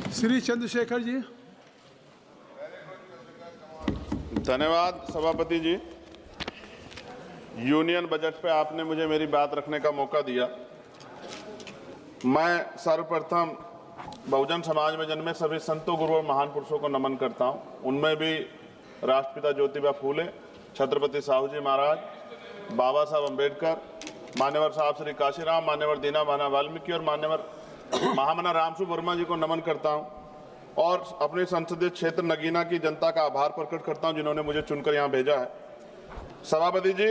श्री चंद्रशेखर जी। धन्यवाद सभापति जी। Union budget पे आपने मुझे मेरी बात रखने का मौका दिया। मैं सर्वप्रथम बहुजन समाज में जन्मे सभी संतों, गुरुओं और महान पुरुषों को नमन करता हूं। उनमें भी राष्ट्रपिता ज्योतिबा फूले, छत्रपति साहू जी महाराज, बाबा साहब अम्बेडकर, मान्यवर साहब श्री काशीराम, मान्यवर दीना भाना वाल्मीकि और मान्यवर महामना रामसु वर्मा जी को नमन करता हूं और अपने संसदीय क्षेत्र नगीना की जनता का आभार प्रकट करता हूं जिन्होंने मुझे चुनकर यहां भेजा है। सभापति जी,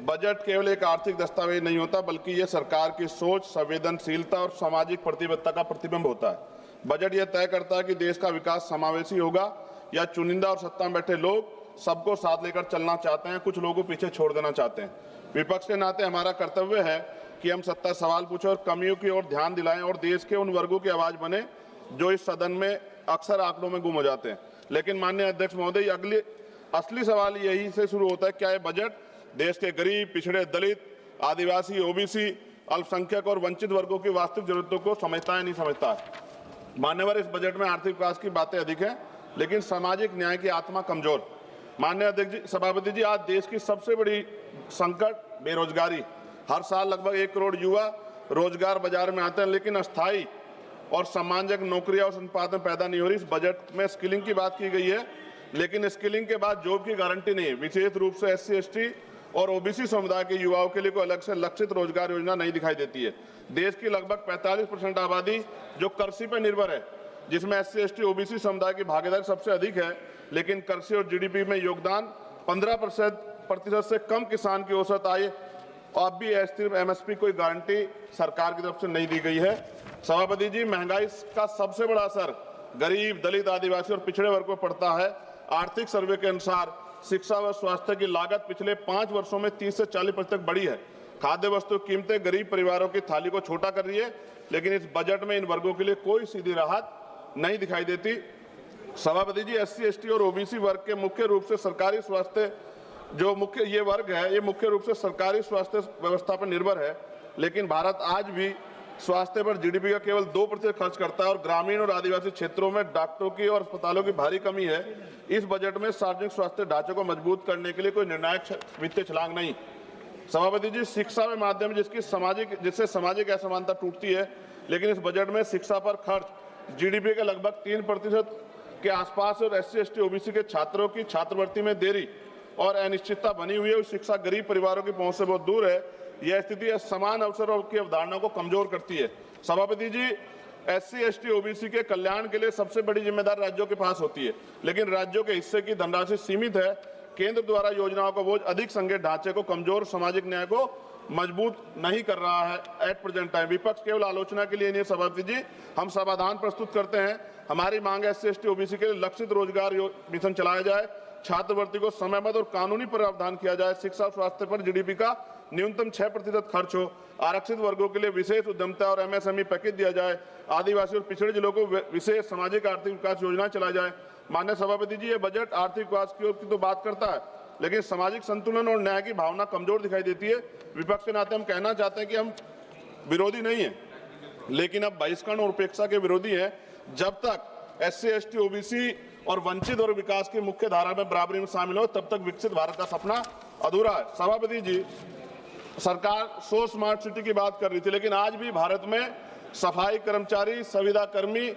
बजट केवल एक आर्थिक दस्तावेज नहीं होता, बल्कि ये सरकार की सोच, संवेदनशीलता और सामाजिक प्रतिबद्धता का प्रतिबिंब होता है। बजट यह तय करता है कि देश का विकास समावेशी होगा या चुनिंदा और सत्ता में बैठे लोग सबको साथ लेकर चलना चाहते हैं, कुछ लोगों को पीछे छोड़ देना चाहते हैं। विपक्ष के नाते हमारा कर्तव्य है कि हम सत्ता सवाल पूछें और कमियों की ओर ध्यान दिलाएं और देश के उन वर्गों की आवाज बने जो इस सदन में अक्सर आंकड़ों में गुम हो जाते हैं। लेकिन माननीय अध्यक्ष महोदय, असली सवाल यही से शुरू होता है, क्या ये बजट देश के गरीब, पिछड़े, दलित, आदिवासी, ओबीसी, अल्पसंख्यक और वंचित वर्गों की वास्तविक जरूरतों को समझता है, नहीं समझता है। मान्यवर, इस बजट में आर्थिक विकास की बातें अधिक हैं, लेकिन सामाजिक न्याय की आत्मा कमजोर। माननीय अध्यक्ष जी, सभापति जी, आज देश की सबसे बड़ी संकट बेरोजगारी। हर साल लगभग 1 करोड़ युवा रोजगार बाजार में आते हैं, लेकिन अस्थायी और सम्मानजनक नौकरियां और संपादन पैदा नहीं हो रही। इस बजट में स्किलिंग की बात की गई है, लेकिन स्किलिंग के बाद जॉब की गारंटी नहीं है। विशेष रूप से SC, ST और OBC समुदाय के युवाओं के लिए कोई अलग से लक्षित रोजगार योजना नहीं दिखाई देती है। देश की लगभग 45% आबादी जो कृषि पर निर्भर है, जिसमें SC, ST, OBC समुदाय की भागीदारी सबसे अधिक है, लेकिन कृषि और GDP में योगदान 15% से कम किसान की औसत आय और अब भी स्थिर MSP कोई गारंटी सरकार की तरफ से नहीं दी गई है। सभापति जी, महंगाई का सबसे बड़ा असर गरीब, दलित, आदिवासी और पिछड़े वर्ग को पड़ता है। आर्थिक सर्वे के अनुसार शिक्षा व स्वास्थ्य की लागत पिछले 5 वर्षों में 30 से 40% बढ़ी है। खाद्य वस्तु कीमतें गरीब परिवारों की थाली को छोटा कर रही है, लेकिन इस बजट में इन वर्गों के लिए कोई सीधी राहत नहीं दिखाई देती। सभापति जी, SC, ST और OBC वर्ग के मुख्य रूप से सरकारी स्वास्थ्य ये वर्ग है, ये मुख्य रूप से सरकारी स्वास्थ्य व्यवस्था पर निर्भर है, लेकिन भारत आज भी स्वास्थ्य पर GDP का केवल 2% खर्च करता है और ग्रामीण और आदिवासी क्षेत्रों में डॉक्टरों की और अस्पतालों की भारी कमी है। इस बजट में सार्वजनिक स्वास्थ्य ढांचे को मजबूत करने के लिए कोई निर्णायक वित्तीय छलांग नहीं। सभापति जी, शिक्षा के माध्यम जिससे सामाजिक असमानता टूटती है, लेकिन इस बजट में शिक्षा पर खर्च GDP के लगभग 3% के आसपास और SC, ST, OBC के छात्रों की छात्रवृत्ति में देरी और अनिश्चितता बनी हुई है। शिक्षा गरीब परिवारों की पहुंच से बहुत दूर है। यह स्थिति समान अवसरों की अवधारणा को कमजोर करती है। सभापति जी, SC, ST, OBC के कल्याण के लिए सबसे बड़ी जिम्मेदारी राज्यों के पास होती है, लेकिन राज्यों के हिस्से की धनराशि सीमित है। केंद्र द्वारा योजनाओं का बोझ अधिक संघीय ढांचे को कमजोर, सामाजिक न्याय को मजबूत नहीं कर रहा है एट प्रेजेंट टाइम। विपक्ष केवल आलोचना के लिए नहीं। सभापति जी, हम समाधान प्रस्तुत करते हैं। हमारी मांग है SC, ST, OBC के लिए लक्षित रोजगार मिशन चलाया जाए, छात्रवृत्ति को समयबद्ध और कानूनी प्रावधान किया जाए, शिक्षा और स्वास्थ्य पर GDP का न्यूनतम 6% खर्च हो, आरक्षित वर्गों के लिए विशेष उद्यमता और MSME पैकेज दिया जाए, आदिवासी और पिछड़े जिलों को विशेष सामाजिक आर्थिक विकास योजना चलाई जाए। माननीय सभापति जी, ये बजट आर्थिक विकास की तो बात करता है, लेकिन सामाजिक संतुलन और न्याय की भावना कमजोर दिखाई देती है। विपक्ष के नाते हम कहना चाहते हैं कि हम विरोधी नहीं है, लेकिन अब बहिष्करण और उपेक्षा के विरोधी है। जब तक SC, ST, OBC और वंचित और विकास की मुख्य धारा में बराबरी में शामिल हो, तब तक विकसित भारत का सपना अधूरा है। सभापति जी, सरकार सो स्मार्ट सिटी की बात कर रही थी, लेकिन आज भी भारत में सफाई कर्मचारी, संविदा कर्मी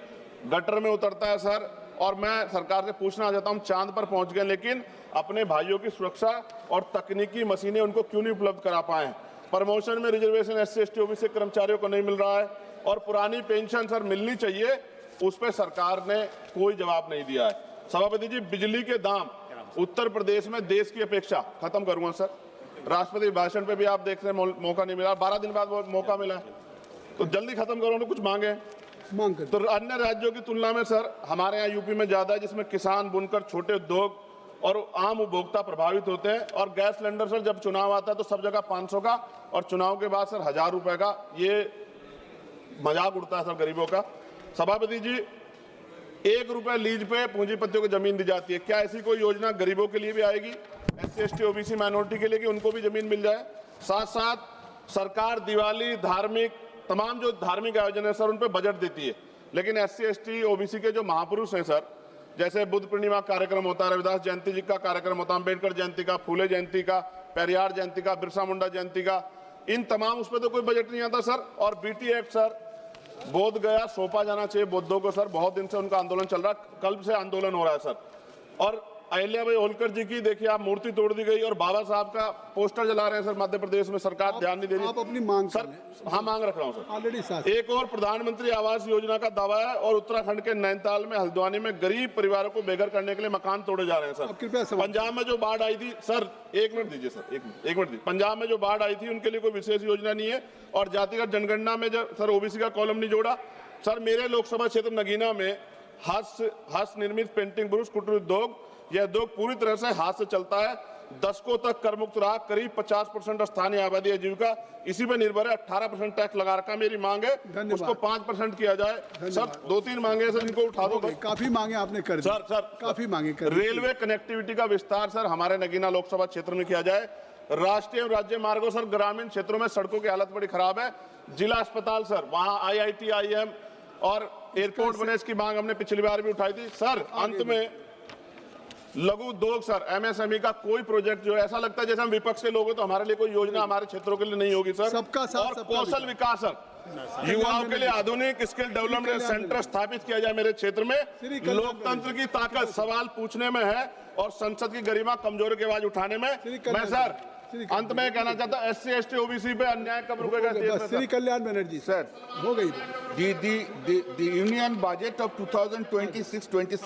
गटर में उतरता है सर। और मैं सरकार से पूछना चाहता हूं, चांद पर पहुंच गए, लेकिन अपने भाइयों की सुरक्षा और तकनीकी मशीनें उनको क्यों नहीं उपलब्ध करा पाए? प्रमोशन में रिजर्वेशन SC, ST, OBC कर्मचारियों को नहीं मिल रहा है और पुरानी पेंशन सर मिलनी चाहिए, उस पर सरकार ने कोई जवाब नहीं दिया है। सभापति जी, बिजली के दाम उत्तर प्रदेश में देश की अपेक्षा, खत्म करूंगा सर, राष्ट्रपति भाषण पे भी आप देख रहे हैं मौका नहीं मिला, 12 दिन बाद मौका मिला, तो जल्दी खत्म करो ना, कुछ मांगे तो अन्य राज्यों की तुलना में सर हमारे यहाँ यूपी में ज्यादा है, जिसमें किसान, बुनकर, छोटे उद्योग और आम उपभोक्ता प्रभावित होते हैं। और गैस सिलेंडर सर जब चुनाव आता है तो सब जगह 500 का और चुनाव के बाद सर 1000 रुपए का, ये मजाक उड़ता है सर गरीबों का। सभापति जी, 1 रुपए लीज पे पूंजीपतियों को जमीन दी जाती है, क्या ऐसी कोई योजना गरीबों के लिए भी आएगी, SC, ST, OBC माइनॉरिटी के लिए, कि उनको भी जमीन मिल जाए? साथ साथ सरकार दिवाली, धार्मिक, तमाम जो धार्मिक आयोजन है सर, उन पे बजट देती है, लेकिन SC ST OBC के जो महापुरुष हैं सर, जैसे बुद्ध पूर्णिमा कार्यक्रम होता है, रविदास जयंती जी का कार्यक्रम होता है, अम्बेडकर जयंती का, फूले जयंती का, पेरियार जयंती का, बिरसा मुंडा जयंती का, इन तमाम उस पर तो कोई बजट नहीं आता सर। और BT एक्ट सर, बोध गया सौंपा जाना चाहिए बौद्धों को सर, बहुत दिन से उनका आंदोलन चल रहा है, कल से आंदोलन हो रहा है सर। और अहिल्याबाई होलकर जी की देखिए आप मूर्ति तोड़ दी गई और बाबा साहब का पोस्टर जला रहे हैं सर मध्य प्रदेश में, सरकार ध्यान नहीं दे रही। आप अपनी मांग सर, हाँ मांग रख रहा हूँ सर। ऑलरेडी एक और प्रधानमंत्री आवास योजना का दावा है और उत्तराखंड के नैनीताल में, हल्द्वानी में गरीब परिवारों को बेघर करने के लिए मकान तोड़े जा रहे हैं सर। कृपया पंजाब में जो बाढ़ आई थी सर, एक मिनट दीजिए सर, एक मिनट दीजिए। पंजाब में जो बाढ़ आई थी उनके लिए कोई विशेष योजना नहीं है और जातिगत जनगणना में जब सर OBC का कॉलम नहीं जोड़ा सर। मेरे लोकसभा क्षेत्र नगीना में हस्त निर्मित पेंटिंग ब्रुश कुटीर उद्योग, यह उद्योग पूरी तरह से हाथ से चलता है। दशकों तक कर मुक्त रहा, करीब 50% स्थानीय आबादी आजीविका इसी पे निर्भर है। 18% टैक्स लगा रखा। मेरी मांग है उसको 5% किया जाए सर। 2-3 मांगे सर, इनको उठा दो। काफी मांगे आपने कर दी सर, काफी मांगे कर दी। रेलवे कनेक्टिविटी का विस्तार सर हमारे नगीना लोकसभा क्षेत्र में किया जाए। राष्ट्रीय और राज्य मार्गों सर, ग्रामीण क्षेत्रों में सड़कों की हालत बड़ी खराब है। जिला अस्पताल सर, वहां IIT IIM और एयरपोर्ट बने, इसकी मांग हमने पिछली बार भी उठाई थी सर। अंत में लघु उद्योग सर, MSME का कोई प्रोजेक्ट जो ऐसा लगता है जैसे हम विपक्ष के लोग हैं तो हमारे लिए कोई योजना हमारे क्षेत्रों के लिए नहीं होगी सर। सबका साथ, और सबका कौशल विकास सर, युवाओं के लिए आधुनिक स्किल डेवलपमेंट सेंटर स्थापित किया जाए मेरे क्षेत्र में। लोकतंत्र की ताकत सवाल पूछने में है और संसद की गरिमा कमजोरी की आवाज उठाने में। मैं सर अंत में कहना चाहता हूं SC ST OBC पे अन्याय कब रुकेगा? श्री कल्याण बनर्जी सर, हो गई। the union budget of 2026-27